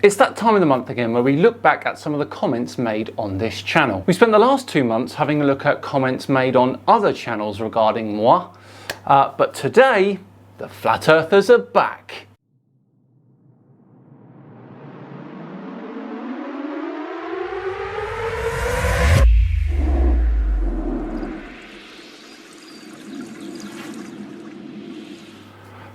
It's that time of the month again where we look back at some of the comments made on this channel. We spent the last 2 months having a look at comments made on other channels regarding moi, but today the Flat Earthers are back.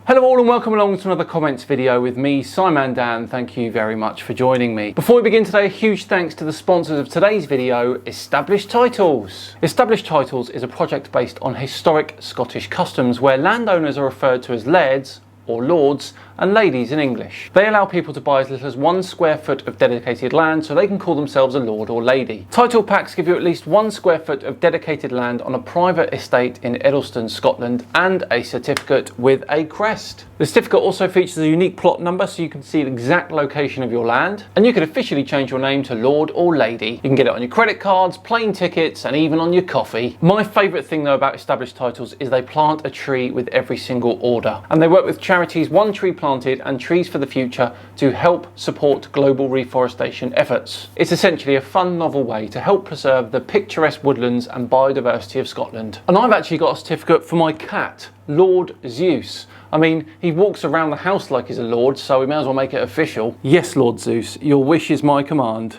Hello all and welcome along to another comments video with me, Simon Dan. Thank you very much for joining me. Before we begin today, a huge thanks to the sponsors of today's video, Established Titles. Established Titles is a project based on historic Scottish customs where landowners are referred to as lairds or lords and ladies in English. They allow people to buy as little as 1 square foot of dedicated land so they can call themselves a lord or lady. Title packs give you at least 1 square foot of dedicated land on a private estate in Eddleston, Scotland, and a certificate with a crest. The certificate also features a unique plot number so you can see the exact location of your land, and you can officially change your name to lord or lady. You can get it on your credit cards, plane tickets, and even on your coffee. My favourite thing though about Established Titles is they plant a tree with every single order, and they work with charities One Tree Planted and Trees for the Future to help support global reforestation efforts. It's essentially a fun, novel way to help preserve the picturesque woodlands and biodiversity of Scotland. And I've actually got a certificate for my cat, Lord Zeus. I mean, he walks around the house like he's a lord, so we may as well make it official. Yes, Lord Zeus, your wish is my command.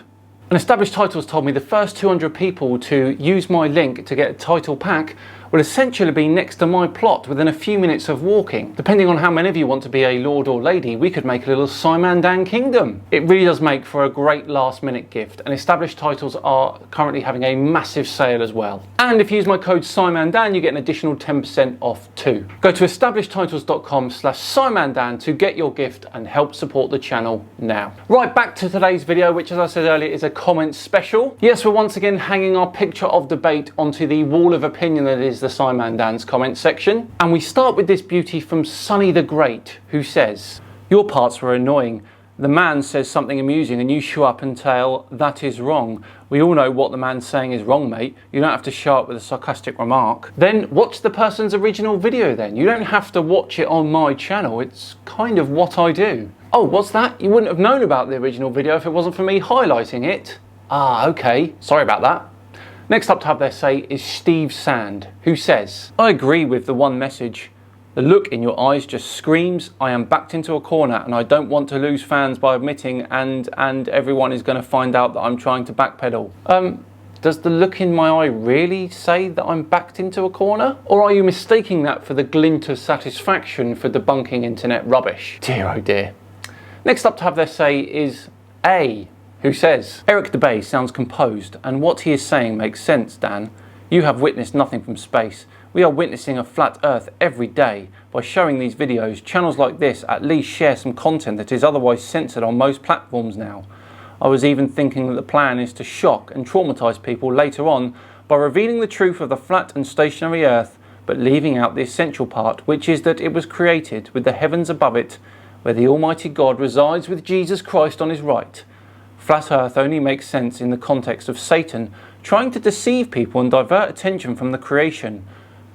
And Established Titles told me the first 200 people to use my link to get a title pack will essentially be next to my plot within a few minutes of walking. Depending on how many of you want to be a lord or lady, we could make a little Simon Dan kingdom. It really does make for a great last minute gift, and Established Titles are currently having a massive sale as well. And if you use my code SimonDan, you get an additional 10% off too. Go to establishedtitles.com/SimonDan to get your gift and help support the channel now. Right, back to today's video, which as I said earlier is a comment special. Yes, we're once again hanging our picture of debate onto the wall of opinion that is the Simon Dan's comment section. And we start with this beauty from Sonny the Great, who says, "Your parts were annoying. The man says something amusing and you show up and tell that is wrong. We all know what the man's saying is wrong, mate. You don't have to show up with a sarcastic remark. Then watch the person's original video then. You don't have to watch it on my channel. It's kind of what I do." Oh, what's that? You wouldn't have known about the original video if it wasn't for me highlighting it? Ah, okay. Sorry about that. Next up to have their say is Steve Sand, who says, "I agree with the one message. The look in your eyes just screams, I am backed into a corner and I don't want to lose fans by admitting and everyone is going to find out that I'm trying to backpedal." Does the look in my eye really say that I'm backed into a corner? Or are you mistaking that for the glint of satisfaction for debunking internet rubbish? Dear oh dear. Next up to have their say is A, who says, "Eric DeBay sounds composed and what he is saying makes sense, Dan. You have witnessed nothing from space. We are witnessing a flat earth every day. By showing these videos, channels like this at least share some content that is otherwise censored on most platforms now. I was even thinking that the plan is to shock and traumatize people later on by revealing the truth of the flat and stationary earth, but leaving out the essential part, which is that it was created with the heavens above it, where the Almighty God resides with Jesus Christ on his right. Flat Earth only makes sense in the context of Satan trying to deceive people and divert attention from the creation.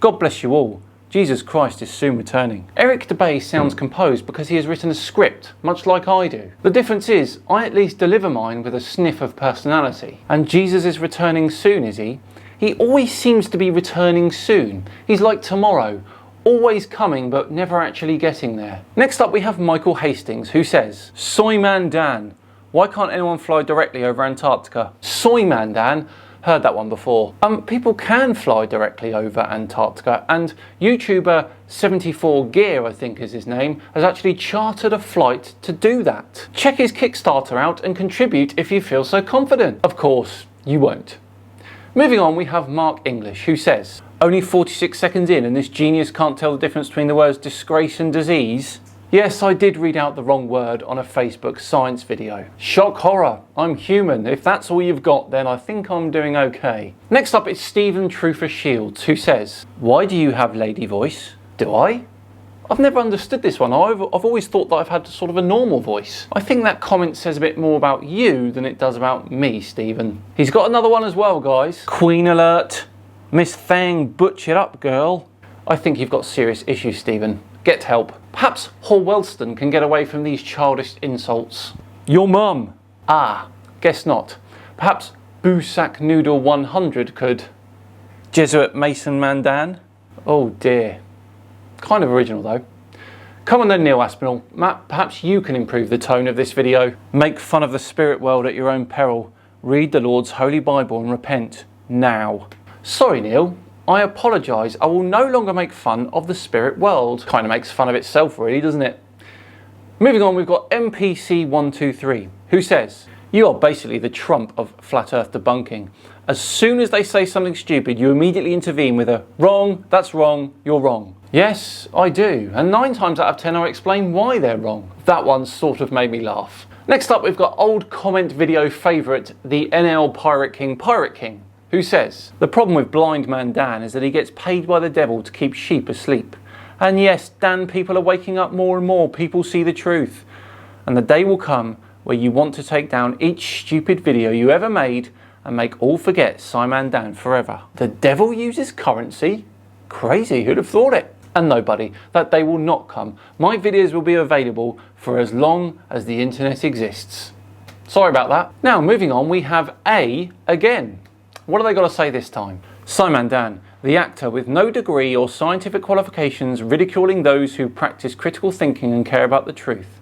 God bless you all. Jesus Christ is soon returning." Eric DeBay sounds composed because he has written a script, much like I do. The difference is, I at least deliver mine with a sniff of personality. And Jesus is returning soon, is he? He always seems to be returning soon. He's like tomorrow. Always coming but never actually getting there. Next up we have Michael Hastings, who says, "Simon Dan. Why can't anyone fly directly over Antarctica?" Simon Dan, heard that one before. People can fly directly over Antarctica, and YouTuber 74 Gear, I think is his name, has actually chartered a flight to do that. Check his Kickstarter out and contribute if you feel so confident. Of course, you won't. Moving on, we have Mark English, who says, "Only 46 seconds in and this genius can't tell the difference between the words disgrace and disease." Yes, I did read out the wrong word on a Facebook science video. Shock horror, I'm human. If that's all you've got, then I think I'm doing okay. Next up is Stephen Trufer Shields, who says, "Why do you have lady voice?" Do I? I've never understood this one. I've always thought that I've had sort of a normal voice. I think that comment says a bit more about you than it does about me, Stephen. He's got another one as well, guys. Queen alert. Miss Thang, butch it up, girl. I think you've got serious issues, Stephen. Get help. Perhaps Hall Wellston can get away from these childish insults. Your mum. Ah, guess not. Perhaps Busak Noodle 100 could. Jesuit Mason Mandan. Oh dear. Kind of original though. Come on then, Neil Aspinall. Matt, perhaps you can improve the tone of this video. Make fun of the spirit world at your own peril. Read the Lord's Holy Bible and repent now. Sorry, Neil. I apologise. I will no longer make fun of the spirit world. Kind of makes fun of itself really, doesn't it? Moving on, we've got MPC123, who says, you are basically the Trump of flat earth debunking. As soon as they say something stupid, you immediately intervene with a wrong, that's wrong, you're wrong. Yes, I do. And 9 times out of 10, I explain why they're wrong. That one sort of made me laugh. Next up, we've got old comment video favourite, the NL Pirate King, who says, the problem with Blind Man Dan is that he gets paid by the devil to keep sheep asleep. And yes, Dan, people are waking up more and more. People see the truth. And the day will come where you want to take down each stupid video you ever made and make all forget Simon Dan forever. The devil uses currency? Crazy, who'd have thought it? And no, buddy, that day will not come. My videos will be available for as long as the internet exists. Sorry about that. Now, moving on, we have A again. What have they got to say this time? Simon Dan, the actor with no degree or scientific qualifications, ridiculing those who practice critical thinking and care about the truth.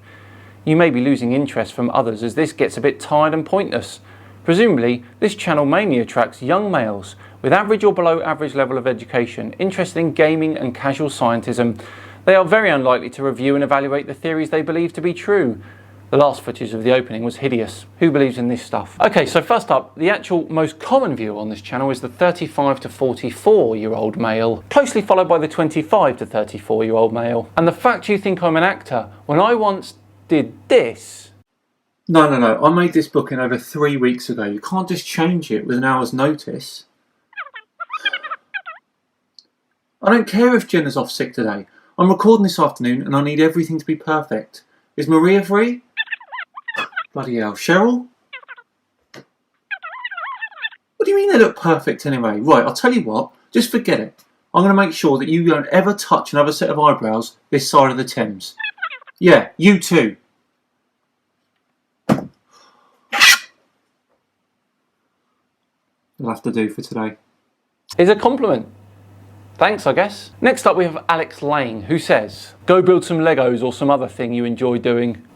You may be losing interest from others as this gets a bit tired and pointless. Presumably, this channel mainly attracts young males with average or below average level of education, interested in gaming and casual scientism. They are very unlikely to review and evaluate the theories they believe to be true. The last footage of the opening was hideous. Who believes in this stuff? Okay, so first up, the actual most common viewer on this channel is the 35 to 44-year-old male, closely followed by the 25 to 34-year-old male. And the fact you think I'm an actor, when I once did this... No, I made this booking over 3 weeks ago. You can't just change it with an hour's notice. I don't care if Jenna's off sick today. I'm recording this afternoon and I need everything to be perfect. Is Maria free? Bloody hell. Cheryl? What do you mean they look perfect anyway? Right, I'll tell you what. Just forget it. I'm going to make sure that you don't ever touch another set of eyebrows this side of the Thames. Yeah, you too. Will have to do for today. Is a compliment. Thanks, I guess. Next up we have Alex Lane, who says, go build some Legos or some other thing you enjoy doing.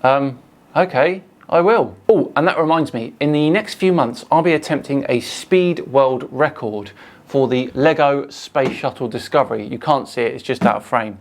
Okay, I will. Oh, and that reminds me, in the next few months I'll be attempting a speed world record for the Lego Space Shuttle Discovery. You can't see it, it's just out of frame.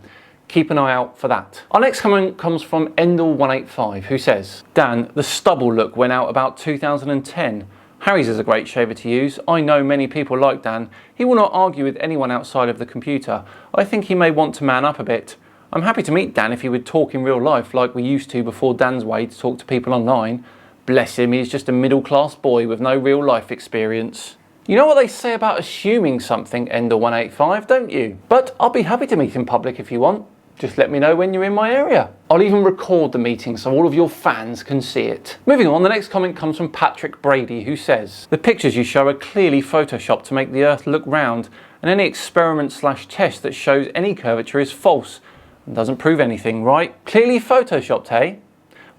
Keep an eye out for that. Our next comment comes from Endel185, who says, Dan, the stubble look went out about 2010. Harry's is a great shaver to use. I know many people like Dan. He will not argue with anyone outside of the computer. I think he may want to man up a bit. I'm happy to meet Dan if he would talk in real life like we used to before Dan's way to talk to people online. Bless him, he's just a middle-class boy with no real life experience. You know what they say about assuming something, Endel185, don't you? But I'll be happy to meet in public if you want. Just let me know when you're in my area. I'll even record the meeting so all of your fans can see it. Moving on, the next comment comes from Patrick Brady, who says, the pictures you show are clearly photoshopped to make the Earth look round, and any experiment/test that shows any curvature is false and doesn't prove anything, right? Clearly photoshopped, eh?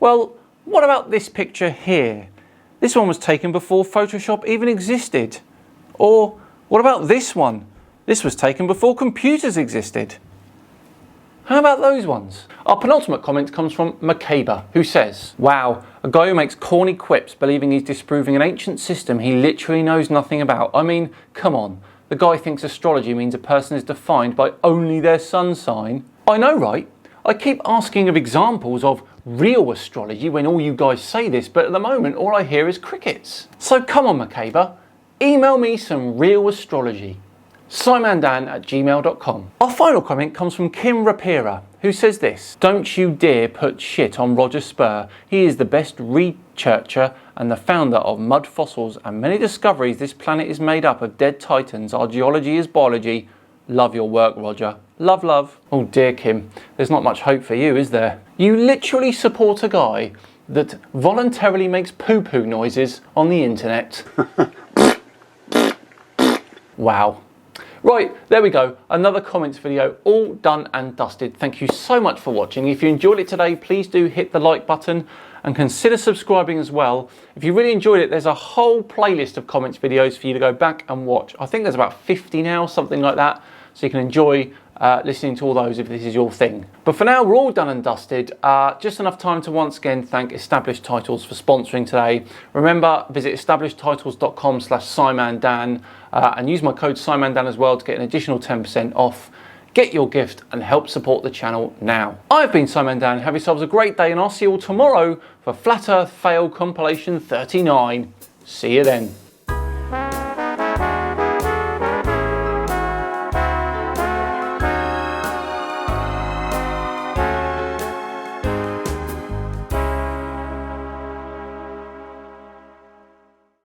Well, what about this picture here? This one was taken before Photoshop even existed. Or what about this one? This was taken before computers existed. How about those ones? Our penultimate comment comes from Macabre, who says, wow, a guy who makes corny quips believing he's disproving an ancient system he literally knows nothing about. I mean, come on. The guy thinks astrology means a person is defined by only their sun sign. I know, right? I keep asking of examples of real astrology when all you guys say this, but at the moment all I hear is crickets. So come on, Macabre, email me some real astrology. simondan@gmail.com. Our final comment comes from Kim Rapira, who says this, don't you dare put shit on Roger Spur. He is the best researcher and the founder of mud fossils and many discoveries. This planet is made up of dead titans. Our geology is biology. Love your work, Roger. Love, love. Oh dear, Kim, there's not much hope for you, is there? You literally support a guy that voluntarily makes poo-poo noises on the internet. Wow. Right, there we go. Another comments video all done and dusted. Thank you so much for watching. If you enjoyed it today, please do hit the like button and consider subscribing as well. If you really enjoyed it, there's a whole playlist of comments videos for you to go back and watch. I think there's about 50 now, something like that, so you can enjoy listening to all those if this is your thing. But for now, we're all done and dusted. Just enough time to once again thank Established Titles for sponsoring today. Remember, visit establishedtitles.com/SciManDan and use my code SciManDan as well to get an additional 10% off. Get your gift and help support the channel now. I've been SciManDan. Have yourselves a great day, and I'll see you all tomorrow for Flat Earth Fail Compilation 39. See you then.